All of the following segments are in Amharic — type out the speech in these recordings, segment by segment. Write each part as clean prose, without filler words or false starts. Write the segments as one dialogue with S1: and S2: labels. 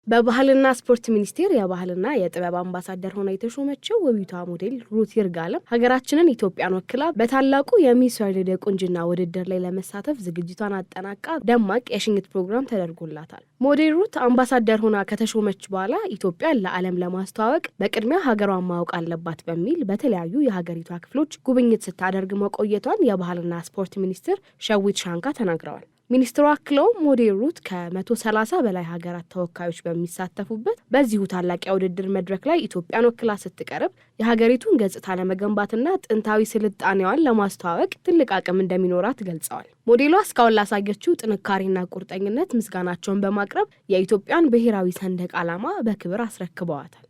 S1: በባህልና ስፖርት ሚኒስቴር የባህልና የጥበብ አምባሳደር ሆና የተሾመችው ውቢቷ ሞዴል ሩት ይርጋለም ሀገራችንን ኢትዮጵያን ወክላ በታላቁ የሚስ ወርልድ የቁንጅና ውድድር ላይ ለመሳተፍ ዝግጅቷን አጠናቃ ደማቅ የሽኝት ፕሮግራም ተደርጎላታል። ሞዴል ሩት አምባሳደር ሆና ከተሾመች በኋላ ኢትዮጵያን ለዓለም ለማስተዋወቅ በቅድሚያ ሀገሯን ማወቅ አለባት በሚል በተለያዩ የሀገሪቷ ክፍሎች ጉብኝት ስታደርግ መቆየቷን የባህልና ስፖርት ሚኒስትር ሸዊት ሻንካ ተናግረዋል። ሚኒስትሩ አክለው ሞዴል ሩት ከ130 በላይ ሀገራት ተወካዮች በሚሳተፉበት በዚሁ ታላቅ የውድድር መድረክ ላይ ኢትዮጵያን ወክላ ስትቀርብ የሀገሪቱን ገጽታ ለመገንባትና ጥንታዊ ስልጣኔዋን ለማስተዋወቅ ትልቅ አቅም እንደሚኖራት ገልጸዋል። ሞዴሏ እስካሁን ላሳየችው ጥንካሬና ቁርጠኝነት ምስጋናቸውን በማቅረብ የኢትዮጵያን ብሔራዊ ሰንደቅ ዓላማ በክብር አስረክበዋታል።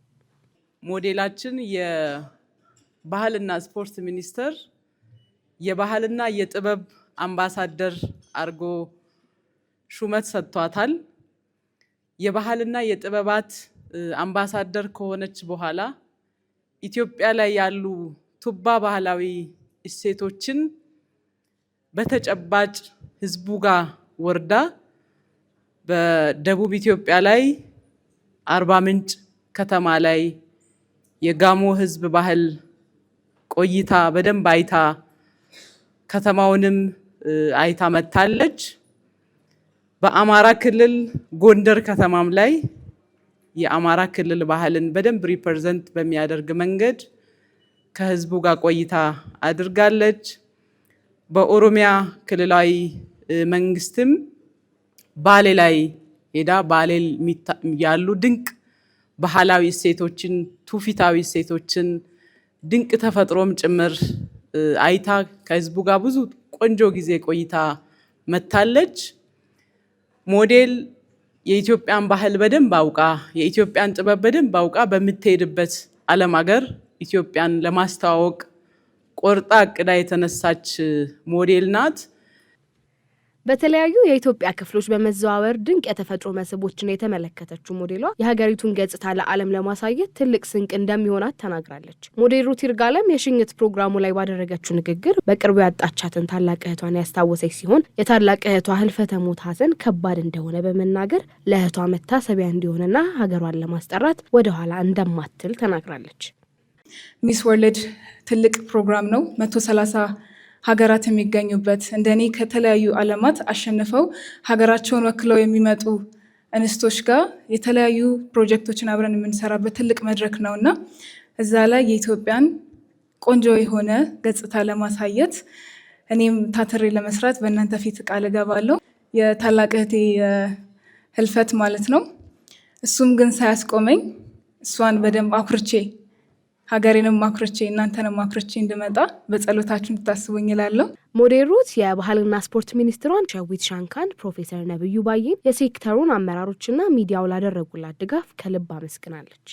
S2: ሞዴላችን የባህልና ስፖርት ሚኒስቴር የባህልና የጥበብ አምባሳደር አርጎ ሹመት ሰጥቷታል። የባህልና የጥበባት አምባሳደር ከሆነች በኋላ ኢትዮጵያ ላይ ያሉ ቱባ ባህላዊ እሴቶችን በተጨባጭ ህዝቡ ጋር ወርዳ በደቡብ ኢትዮጵያ ላይ አርባ ምንጭ ከተማ ላይ የጋሞ ህዝብ ባህል ቆይታ በደንብ አይታ ከተማውንም አይታ መታለች። በአማራ ክልል ጎንደር ከተማም ላይ የአማራ ክልል ባህልን በደንብ ሪፕሬዘንት በሚያደርግ መንገድ ከህዝቡ ጋር ቆይታ አድርጋለች። በኦሮሚያ ክልላዊ መንግስትም ባሌ ላይ ሄዳ ባሌ ያሉ ድንቅ ባህላዊ እሴቶችን፣ ትውፊታዊ እሴቶችን፣ ድንቅ ተፈጥሮም ጭምር አይታ ከህዝቡ ጋር ብዙ ቆንጆ ጊዜ ቆይታ መታለች። ሞዴል የኢትዮጵያን ባህል በደንብ አውቃ የኢትዮጵያን ጥበብ በደንብ አውቃ በምትሄድበት ዓለም ሀገር ኢትዮጵያን ለማስተዋወቅ ቆርጣ አቅዳ የተነሳች ሞዴል ናት።
S1: በተለያዩ የኢትዮጵያ ክፍሎች በመዘዋወር ድንቅ የተፈጥሮ መስህቦችን የተመለከተችው ሞዴሏ የሀገሪቱን ገጽታ ለዓለም ለማሳየት ትልቅ ስንቅ እንደሚሆናት ተናግራለች። ሞዴል ሩት ይርጋለም የሽኝት ፕሮግራሙ ላይ ባደረገችው ንግግር በቅርቡ ያጣቻትን ታላቅ እህቷን ያስታወሰች ሲሆን የታላቅ እህቷ ህልፈተ ሞት ሐዘን ከባድ እንደሆነ በመናገር ለእህቷ መታሰቢያ እንዲሆንና ሀገሯን ለማስጠራት ወደኋላ እንደማትል ተናግራለች።
S3: ሚስ ወርልድ ትልቅ ፕሮግራም ነው። 130 ሀገራት የሚገኙበት እንደኔ ከተለያዩ ዓለማት አሸንፈው ሀገራቸውን ወክለው የሚመጡ እንስቶች ጋር የተለያዩ ፕሮጀክቶችን አብረን የምንሰራበት ትልቅ መድረክ ነውና እዛ ላይ የኢትዮጵያን ቆንጆ የሆነ ገጽታ ለማሳየት እኔም ታትሬ ለመስራት በእናንተ ፊት ቃል እገባለሁ። የታላቅ እህቴ ህልፈት ማለት ነው። እሱም ግን ሳያስቆመኝ እሷን በደንብ አኩርቼ ሀገሬንም ማክሮቼ እናንተንም ማክሮቼ እንድመጣ በጸሎታችሁ እንድታስቡኝ እላለሁ።
S1: ሞዴል ሩት የባህልና ስፖርት ሚኒስትሯን ሸዊት ሻንካን፣ ፕሮፌሰር ነብዩ ባዬን፣ የሴክተሩን አመራሮችና ሚዲያው ላደረጉላት ድጋፍ ከልብ አመስግናለች።